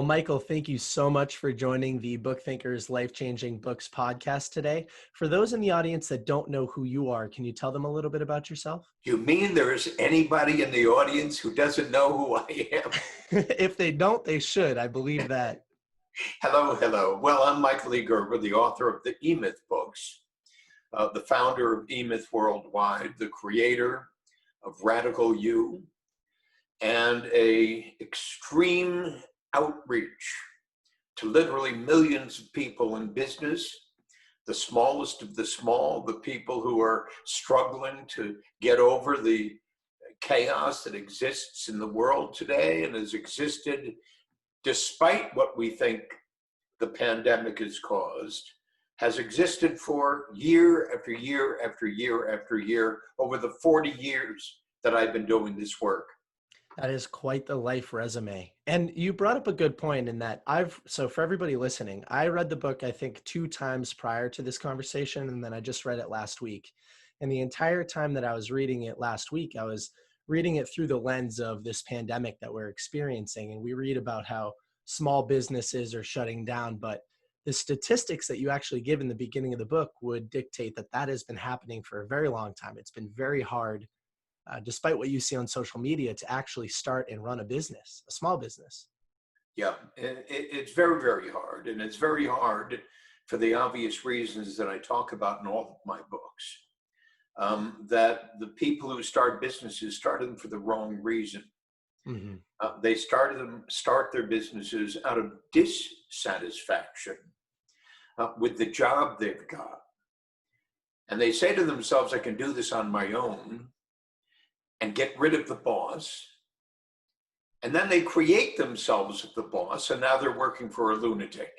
Well, Michael, thank you so much for joining the BookThinkers Life-Changing Books podcast today. For those in the audience that don't know who you are, can you tell them a little bit about yourself? You mean there's anybody in the audience who doesn't know who I am? If they don't, they should. I believe that. Hello, hello. Well, I'm Michael E. Gerber, the author of the E-Myth books, the founder of E-Myth Worldwide, the creator of Radical You, and a extreme outreach to literally millions of people in business, the smallest of the small, the people who are struggling to get over the chaos that exists in the world today and has existed despite what we think the pandemic has caused, has existed for year after year after year after year over the 40 years that I've been doing this work. That is quite the life resume. And you brought up a good point in that so for everybody listening, I read the book, I think 2 times prior to this conversation, and then I just read it last week. And the entire time that I was reading it last week, I was reading it through the lens of this pandemic that we're experiencing. And we read about how small businesses are shutting down, but the statistics that you actually give in the beginning of the book would dictate that that has been happening for a very long time. It's been very hard, despite what you see on social media, to actually start and run a business, a small business. Yeah, it's very, very hard. And it's very hard for the obvious reasons that I talk about in all of my books. That the people who start businesses start them for the wrong reason. Mm-hmm. They start their businesses out of dissatisfaction with the job they've got. And they say to themselves, I can do this on my own, and get rid of the boss. And then they create themselves the boss, and now they're working for a lunatic.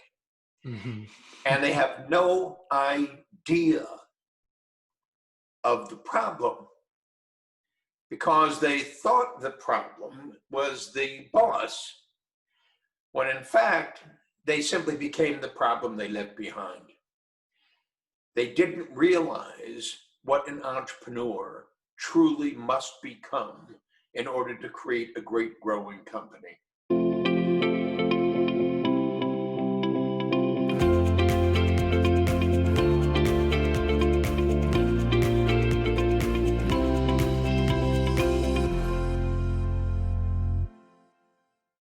Mm-hmm. And they have no idea of the problem because they thought the problem was the boss, when in fact, they simply became the problem they left behind. They didn't realize what an entrepreneur truly must become in order to create a great growing company.